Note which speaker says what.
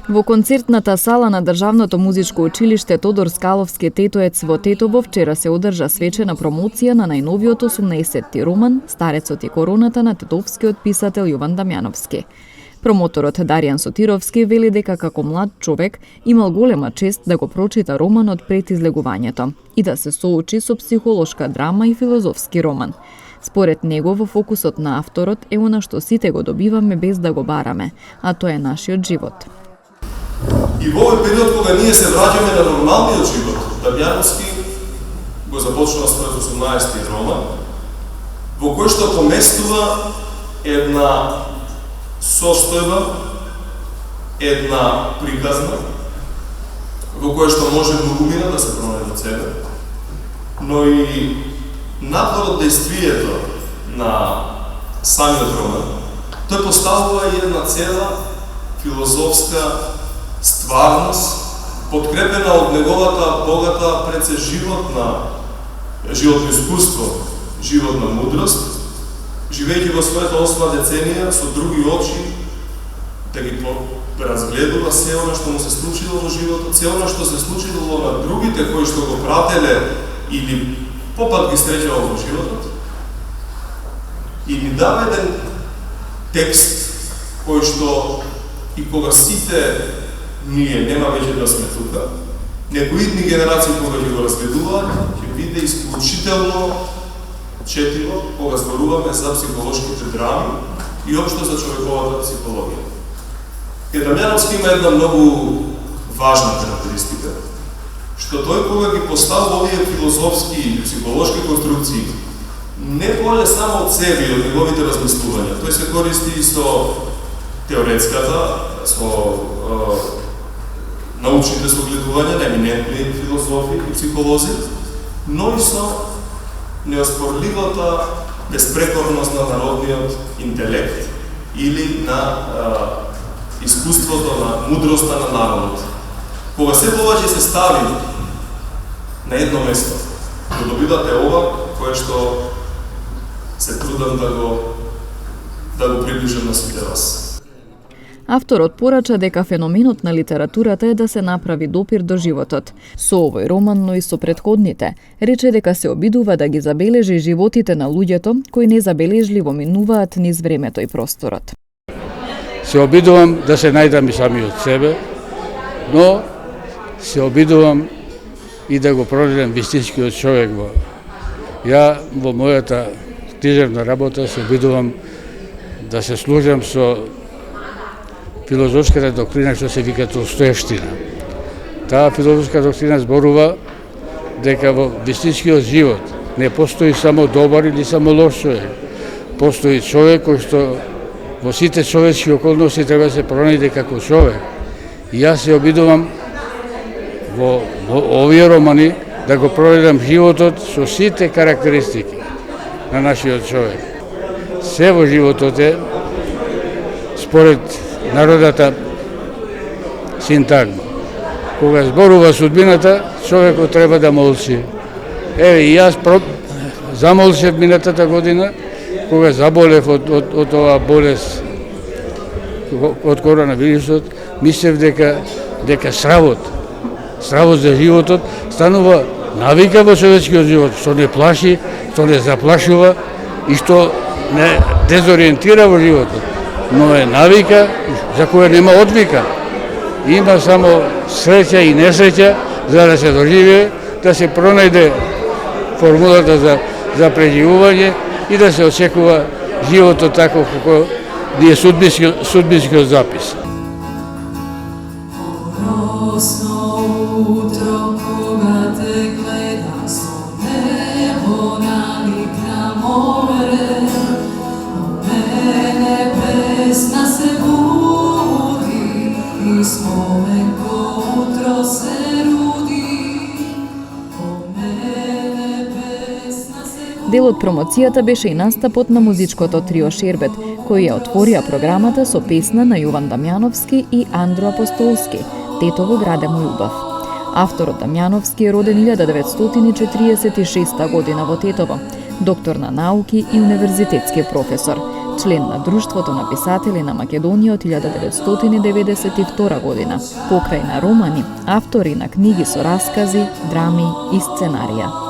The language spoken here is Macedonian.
Speaker 1: Во концертната сала на Државното музичко училиште Тодор Скаловски Тетоец во Тетово вчера се одржа свечена промоција на најновиот 18-ти роман Старецот и короната на тетовскиот писател Јован Дамјановски. Промоторот Даријан Сотировски вели дека како млад човек имал голема чест да го прочита романот пред излегувањето и да се соочи со психолошка драма и филозофски роман. Според него, во фокусот на авторот е она што сите го добиваме без да го бараме, а тоа е нашиот живот.
Speaker 2: И во овој период кога ние се враќаме на нормалниот живот, Дамјановски го започнува својот 18-ти роман, во кој што поместува една состојба, една приказна, во која што може многумина да се пронајде од себе, но и напорот действието на самиот роман, тој поставува и една цела филозофска стварност, подкрепена од неговата богата пред се животно искуство, животна мудрост, живејќи во својата 8 деценија со други очи, да ги разгледува се она што му се случило во животот, се она што се случило на другите кои што го прателе или попат ги среќавал во животот, и ни дава еден текст кој што и кога сите ние нема веќе да сме тука, некои генерации кога ќе го разгледуваат, ќе биде исклучително четиво кога зборуваме за психолошките драми и општо за човековата психологија. Дамјановски има една многу важна карактеристика, што тој кога ги поставува овие филозофски и психолошки конструкции, не поле само од себе и од неговите размислувања, тој се користи и со теоретската, со научните согледувања на еминентни филозофи и психолози, но и со неоспорливата безпрекорност на народниот интелект или на искуството, на мудроста на народот. Кога се повеќе се стави на едно место, го добивате ова, кое што се трудам да го приближам на сите вас.
Speaker 1: Авторот порача дека феноменот на литературата е да се направи допир до животот. Со овој роман, но и со претходните, рече дека се обидува да ги забележи животите на луѓето кои незабележливо минуваат низ времето и просторот.
Speaker 3: Се обидувам да се најдам и самиот себе, но се обидувам и да го пронајдам вистинскиот човек. Ја во мојата книжевна работа се обидувам да се служам со филозофската доктрина што се вика толстоевштина. Таа филозофска доктрина зборува дека во вистинскиот живот не постои само добар или само лош човек. Постои човек кој што во сите човечки околности треба да се пронајде како човек. И јас се обидувам во овие романи да го пронајдам животот со сите карактеристики на нашиот човек. Се во животот е според народата синтагма. Кога зборува судбината, човекот треба да молчи. Еве, и јас замолчев минатата година, кога заболев од оваа болест, од коронавирусот, мислев дека стравот за животот станува навика во човечкиот живот, што не плаши, што не заплашува и што не дезориентира во животот, но е навика за која нема одвика. Има само среќа и несреќа за да се доживее, да се пронајде формулата за преживување и да се очекува животот тако како ни е судбинскиот запис.
Speaker 1: Дел од промоцијата беше и настапот на музичкото трио Шербет, кој ја отворија програмата со песна на Јован Дамјановски и Андро Апостолски, Тетово граде мој убав. Авторот Дамјановски е роден 1946 година во Тетово, доктор на науки и универзитетски професор. член на Друштвото на писатели на Македонија од 1992 година. Покрај на романи, автори на книги со раскази, драми и сценарија.